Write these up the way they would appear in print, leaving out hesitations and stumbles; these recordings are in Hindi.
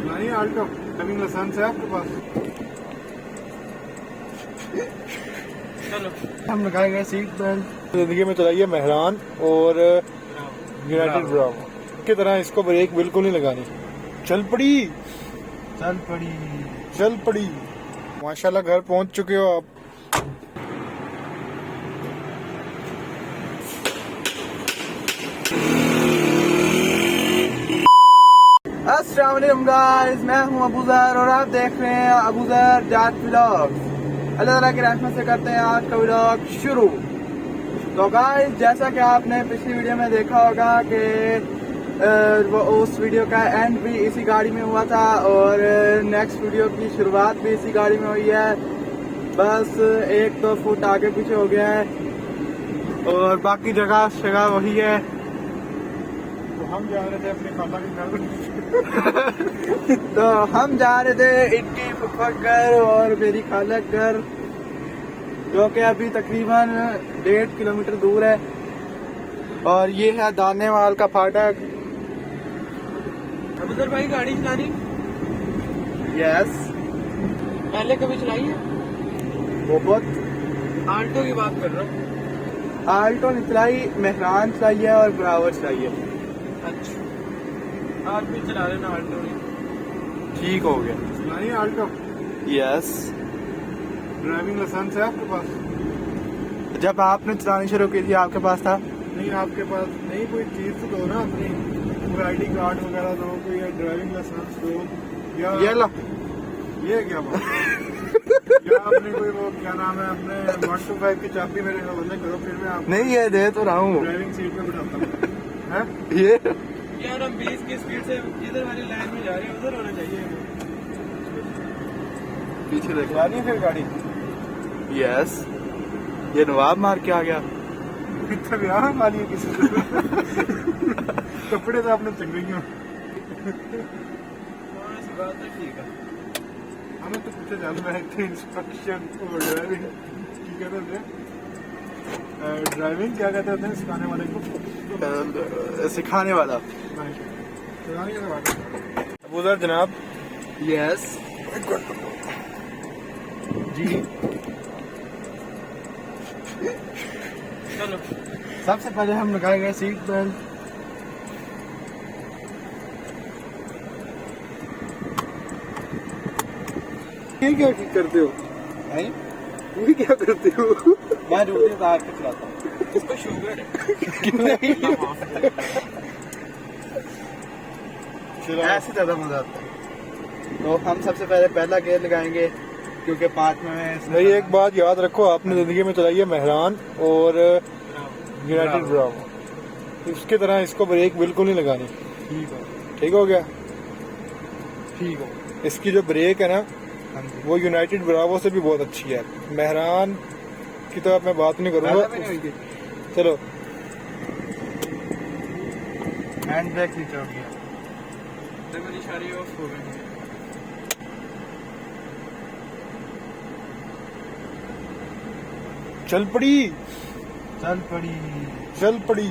नहीं आल्टो ड्राइविंग लाइसेंस है आपके पास? चलो हम लगाए गए सीट बेल्ट। जिंदगी में चलाइए मेहरान और यूनाइटेड ब्रावो की तरह इसको ब्रेक बिल्कुल नहीं लगानी। चल पड़ी चल पड़ी। माशाल्लाह घर पहुंच चुके हो आप। अस्सलाम वालेकुम गाइस, मैं हूं अबूजर और आप देख रहे हैं अबूजर जाट व्लॉग्स। अल्लाह ताला की रहमत से करते हैं आज का व्लॉग शुरू। तो गाइस जैसा कि आपने पिछली वीडियो में देखा होगा कि वो उस वीडियो का एंड भी इसी गाड़ी में हुआ था और नेक्स्ट वीडियो की शुरुआत भी इसी गाड़ी में हुई है। बस 1-2 फुट आगे पीछे हो गया है और बाकी जगह वही है। तो हम जा रहे थे अपने खाला के घर तो हम जा रहे थे इनकी फुफा घर और मेरी खाला घर, जो कि अभी तकरीबन 1.5 किलोमीटर दूर है। और ये है दानेवाल का फाटक। अबूजर भाई गाड़ी चलानी? यस। पहले कभी चलाई है? बहुत। आल्टो की बात कर रहा हूँ। आल्टो नहीं चलाई, मेहरान चलाई है और ब्रावर चलाई है। अच्छा, आज भी चला लेना आल्टो नहीं। ठीक हो गया। चलाई आल्टो? यस। ड्राइविंग लाइसेंस है आपके पास? जब आपने चलानी शुरू की थी आपके पास था? नहीं आपके पास नहीं, कोई चीज तो दो ना अपनी, कोई ID कार्ड वगैरह दो, कोई ड्राइविंग लाइसेंस दो या ये लो। ये क्या बात या आपने कोई वो क्या नाम है अपने 125 की चाबी मेरे हवाले करो, फिर मैं आप नहीं ये दे तो रहा हूँ, ड्राइविंग सीट पे बिठाता हूँ। ये यार हम 20 की स्पीड से इधर वाली लाइन में जा रहे हैं, उधर होना चाहिए। पीछे देख रही है फिर गाड़ी। यस, ये नवाब मार के आ गया। इतना ब्याह माली है किसी कपड़े तो आपने चंगे ही हो। बात है, ठीक है। हमें तो पीछे जाना है इंस्ट्रक्शन और ड्राइविंग की कहते हैं, ड्राइविंग क्या कहते हैं सिखाने वाले को? सिखाने वाला। अबूजर जनाब। यस जी। चलो सबसे पहले हम लगाए गए सीट बेल्ट। ये क्या करते हो? ये क्या करते हो? मैं ड्यूटी से आके चलाता हूँ। इसको शुगर है। ऐसे ज्यादा मजा आता है। तो हम सबसे पहले पहला गेयर लगाएंगे क्योंकि 5 में नहीं। एक बात याद रखो, आपने जिंदगी में चलाई है मेहरान और यूनाइटेड ब्रावो, उसकी तरह इसको ब्रेक बिल्कुल नहीं लगानी। ठीक हो गया? ठीक हो। इसकी जो ब्रेक है ना वो यूनाइटेड ब्रावो से भी बहुत अच्छी है। मेहरान की तो अब मैं बात नहीं करूंगा। चलो हैंड ब्रेक नीचे हो गया। मेरी सारी ऑफ हो गई। चल पड़ी चल पड़ी।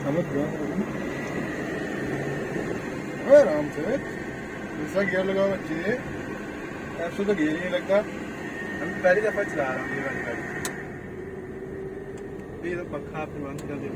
समझ गया आराम से। दूसरा गियर लगाओ बच्चे, ऐसे तो गियर नहीं लगता। हम पहली दफा चला रहा हूँ ये वाली गाड़ी। ये तो पक्का आपने बंद कर दिया।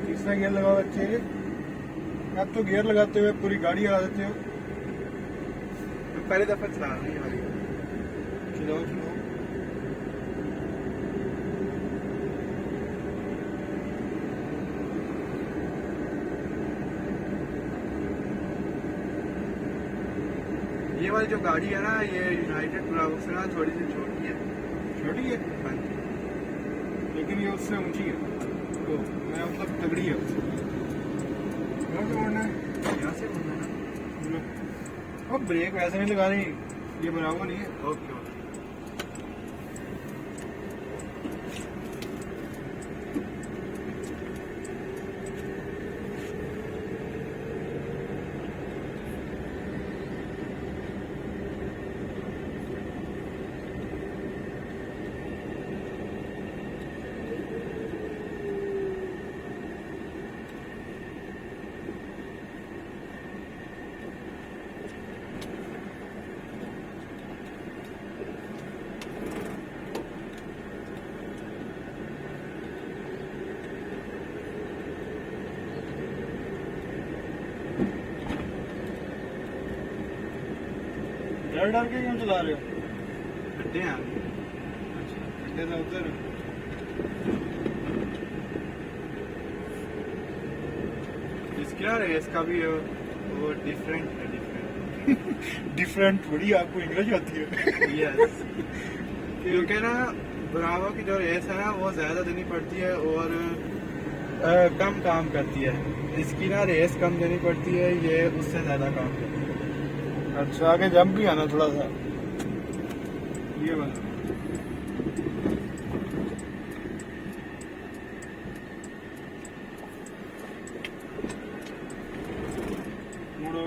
तीसरा गियर लगाओ बच्चे। आप तो गियर लगाते हुए पूरी गाड़ी हरा देते हो। पहली दफा चला रहा हूँ ये वाली। चलो ये वाली जो गाड़ी है ना, ये यूनाइटेड ब्रावो से ना थोड़ी सी छोटी है। छोटी है? हाँ जी, लेकिन ये उससे ऊंची है। तो मैं मतलब तगड़ी है उससे। यहाँ से मुड़ना है, यहाँ से मुड़ना है ना। अब ब्रेक वैसे नहीं लगानी, ये ब्रावो नहीं है। Okay okay. डर डर के क्यों चला रहे हो? गड्ढे हैं गड्ढे तो उधर इसका रेस का भी वो डिफरेंट है, डिफरेंट थोड़ी, आपको इंग्लिश आती है। यस क्योंकि ना ब्रावो की जो रेस है ना वो ज़्यादा देनी पड़ती है और कम काम करती है। इसकी ना रेस कम देनी पड़ती है, ये उससे ज़्यादा काम करती है। अच्छा, आगे जंप भी आना थोड़ा सा, ये वाला। मुड़ो।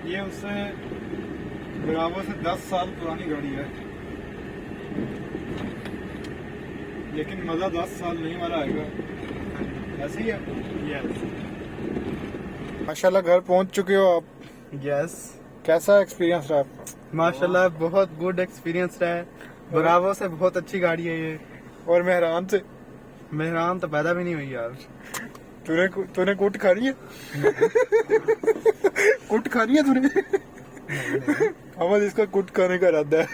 ये उससे ब्रावो से 10 साल पुरानी गाड़ी है, लेकिन मजा 10 साल नहीं वाला आएगा। ऐसे ही है। यस माशाल्लाह घर पहुंच चुके हो आप। यस कैसा एक्सपीरियंस रहा आपका? माशाल्लाह बहुत गुड एक्सपीरियंस रहा है। ब्रावो से बहुत अच्छी गाड़ी है ये। और मेहरान से मेहरान तो पैदा भी नहीं हुई यार। तूने कुट खा रही है? कुट खा रही है तूने? अमल इसका कुट खाने का इरादा है।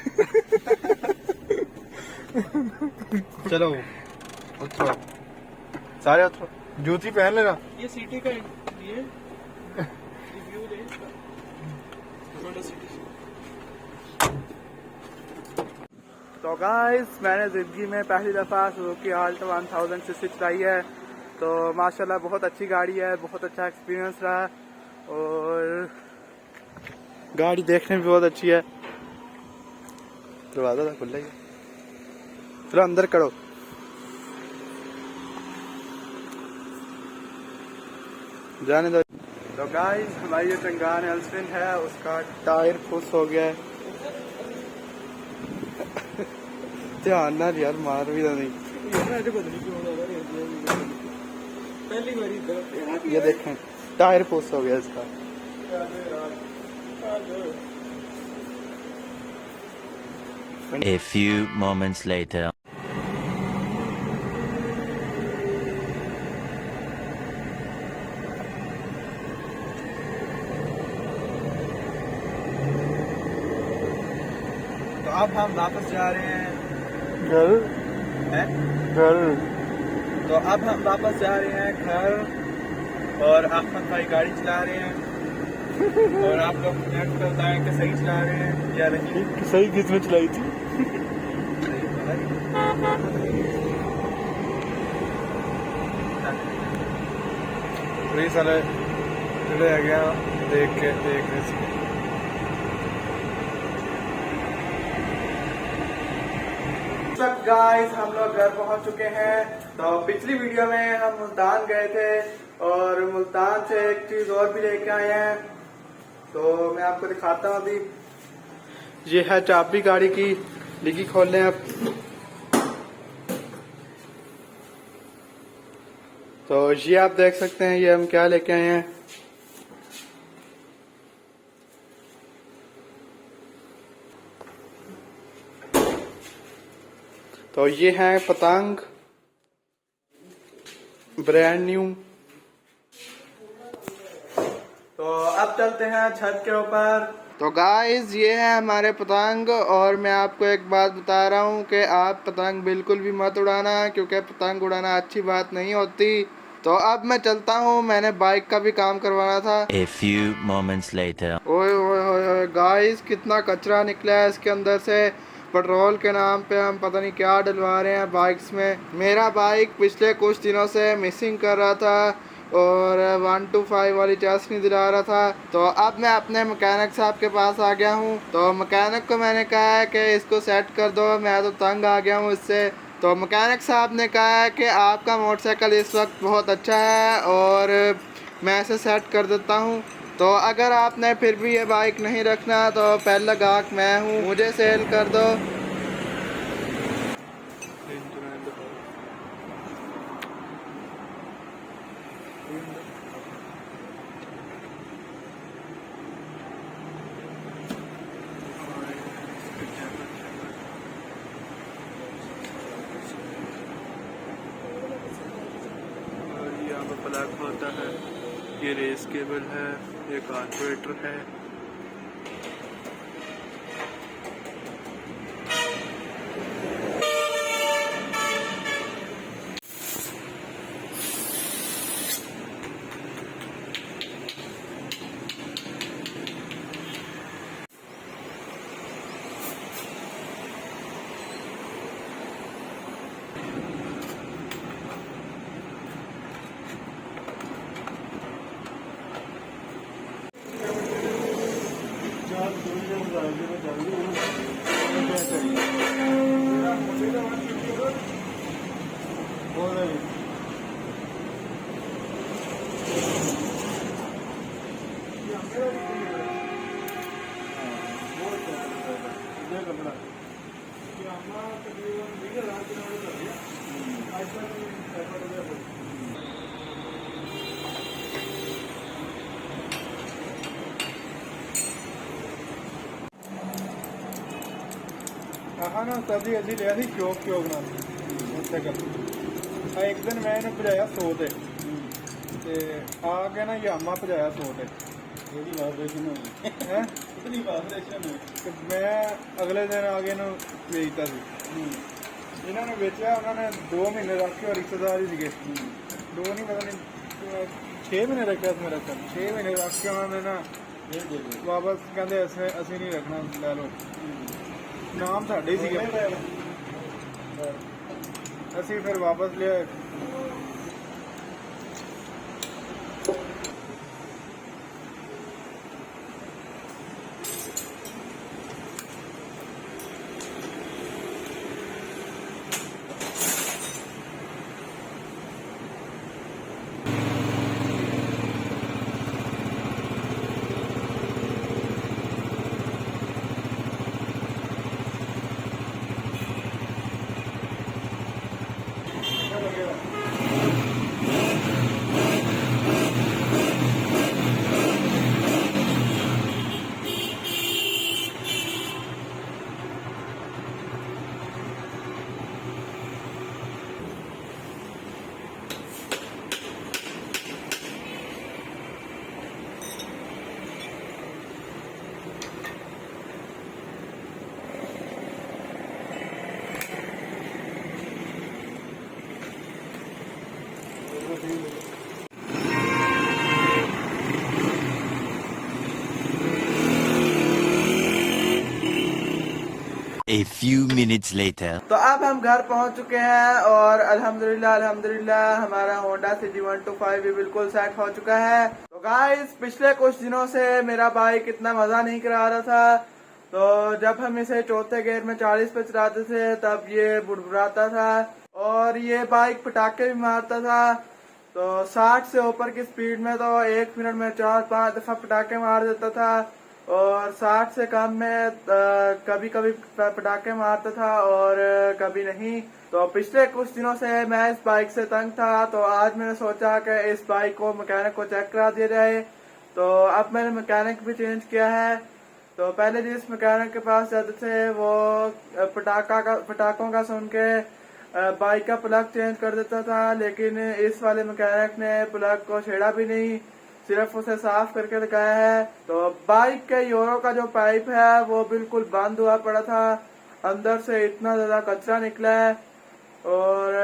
चलो उतरो, सारे उतरो। जूती पहन लेना। ये सिटी का ये रिव्यू दे इसका। Honda city. तो गाइस मैंने ज़िंदगी में पहली दफ़ा सुजुकी आल्टो 1000 सीसी चलाई है, तो माशाल्लाह बहुत अच्छी गाड़ी है, बहुत अच्छा एक्सपीरियंस रहा और गाड़ी देखने में बहुत अच्छी है। दरवाज़ा था खुला ही है। चलो अंदर करो। जाने दो। तो गाइस हमारी जो टंगान एल्सविन है उसका टायर फुस हो गया है। ध्यान ना यार, मार भी तो नहीं। पहली बारी ये देखें टायर फुस हो गया इसका। A few moments later. तो अब हम वापस जा रहे हैं घर घर तो अब हम वापस जा रहे हैं घर और अहमद भाई गाड़ी चला रहे हैं और आप लोग नेट पे बताएं कि सही चला रहे हैं या नहीं। सही किसमें चलाई थी? पुलिस वाले चले आ गया देखने से। गाइस हम लोग घर पहुंच चुके हैं। तो पिछली वीडियो में हम मुल्तान गए थे और मुल्तान से एक चीज और भी लेके आए हैं, तो मैं आपको दिखाता हूँ। अभी ये है चाबी गाड़ी की, डिग्गी खोल लें आप। तो ये आप देख सकते हैं ये हम क्या लेके आए हैं। तो ये है पतंग ब्रांड न्यू। तो अब चलते हैं छत के ऊपर। तो गाइस ये है हमारे पतंग और मैं आपको एक बात बता रहा हूँ कि आप पतंग बिल्कुल भी मत उड़ाना, क्योंकि पतंग उड़ाना अच्छी बात नहीं होती। तो अब मैं चलता हूँ, मैंने बाइक का भी काम करवाना था। A few moments later. ओए ओए ओए गाइस कितना कचरा निकला है इसके अंदर से। पेट्रोल के नाम पे हम पता नहीं क्या डलवा रहे हैं बाइक्स में। मेरा बाइक पिछले कुछ दिनों से मिसिंग कर रहा था और 125 वाली चाशनी दिला रहा था। तो अब मैं अपने मैकेनिक साहब के पास आ गया हूँ। तो मैकेनिक को मैंने कहा है कि इसको सेट कर दो, मैं तो तंग आ गया हूँ इससे। तो मैकेनिक साहब ने कहा है कि आपका मोटरसाइकिल इस वक्त बहुत अच्छा है और मैं इसे सेट कर देता हूँ। तो अगर आपने फिर भी ये बाइक नहीं रखना तो पहला गाहक मैं हूँ, मुझे सेल कर दो। वगैरह है, ये रेस केबल है, ये कार्बोरेटर है। ਆਹ ਨਾ ਤਦੀ ਅਸੀਂ ਲਿਆ ਸੀ ਚੌਕ ਨਾਲ ਮੋਟਰਸਾਈਕਲ। ਆ ਇੱਕ ਦਿਨ ਮੈਂ ਇਹਨੂੰ ਭਜਾਇਆ 100 ਤੇ ਆ ਕੇ ਨਾ ਯਾਮਾ ਭਜਾਇਆ 100 ਤੇ। ਇਹਦੀ ਵਾਈਬ੍ਰੇਸ਼ਨ ਹੋਈ ਹੈ, ਇਤਨੀ ਵਾਈਬ੍ਰੇਸ਼ਨ ਹੋਈ ਤੇ ਮੈਂ ਅਗਲੇ ਦਿਨ ਆ ਕੇ ਇਹਨੂੰ ਵੇਚਤਾ ਸੀ। ਇਹਨਾਂ ਨੇ ਵੇਚਿਆ, ਉਹਨਾਂ ਨੇ 2 ਮਹੀਨੇ ਰੱਖ ਕੇ, ਔਰ ਰਿਸ਼ਤੇਦਾਰ ਹੀ ਸੀਗੇ, 2 ਨਹੀਂ ਪਤਾ ਨਹੀਂ 6 ਮਹੀਨੇ ਰੱਖਿਆ ਸੀ ਮੇਰਾ ਖਿਆਲ। 6 ਮਹੀਨੇ ਰੱਖ ਕੇ ਉਹਨਾਂ ਨੇ ਨਾ ਵਾਪਸ ਕਹਿੰਦੇ ਅਸੀਂ ਨਹੀਂ ਰੱਖਣਾ, ਲੈ ਲਓ। ਨਾਮ ਸਾਡੇ ਹੀ ਸੀਗੇ, ਅਸੀਂ ਫਿਰ ਵਾਪਸ ਲਿਆ। A few minutes later. तो अब हम घर पहुंच चुके हैं और अल्हम्दुलिल्लाह हमारा होंडा सिटी 125 भी बिल्कुल सेट हो चुका है। तो गाइस, पिछले कुछ दिनों से मेरा बाइक इतना मजा नहीं करा रहा था। तो जब हम इसे चौथे गियर में 40 पे चलाते थे तब ये बुड़बुड़ाता था और ये बाइक पटाखे भी मारता था। तो 60 से ऊपर की स्पीड में तो 1 मिनट में 4-5 दफा पटाखे मार देता था और 60 से कम में कभी कभी पटाखे मारता था और कभी नहीं। तो पिछले कुछ दिनों से मैं इस बाइक से तंग था, तो आज मैंने सोचा कि इस बाइक को मैकेनिक को चेक करा दिया जाए। तो अब मैंने मैकेनिक भी चेंज किया है। तो पहले जिस मैकेनिक के पास जाते थे वो पटाखों का सुन के बाइक का प्लग चेंज कर देता था, लेकिन इस वाले मैकेनिक ने प्लग को छेड़ा भी नहीं, सिर्फ उसे साफ करके लगाया है। तो बाइक के यूरो का जो पाइप है वो बिल्कुल बंद हुआ पड़ा था, अंदर से इतना ज्यादा कचरा निकला है और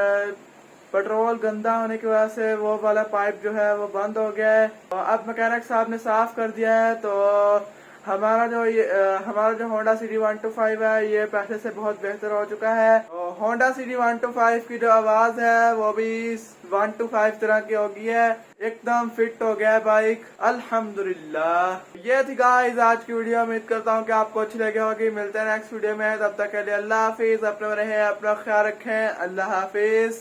पेट्रोल गंदा होने की वजह से वो वाला पाइप जो है वो बंद हो गया है। तो अब मैकेनिक साहब ने साफ कर दिया है। तो हमारा जो होंडा सिटी 125 है ये पहले से बहुत बेहतर हो चुका है। तो होंडा सिटी 125 की जो आवाज है वो भी 125 तरह की हो गई है, एकदम फिट हो गया है बाइक, अल्हम्दुलिल्लाह। ये थी गाइस आज की वीडियो। उम्मीद करता हूँ कि आपको अच्छी लगी होगी। मिलते हैं नेक्स्ट वीडियो में, तब तक के लिए अल्लाह हाफिज। अपने रहे, अपना ख्याल रखें, अल्लाह हाफिज।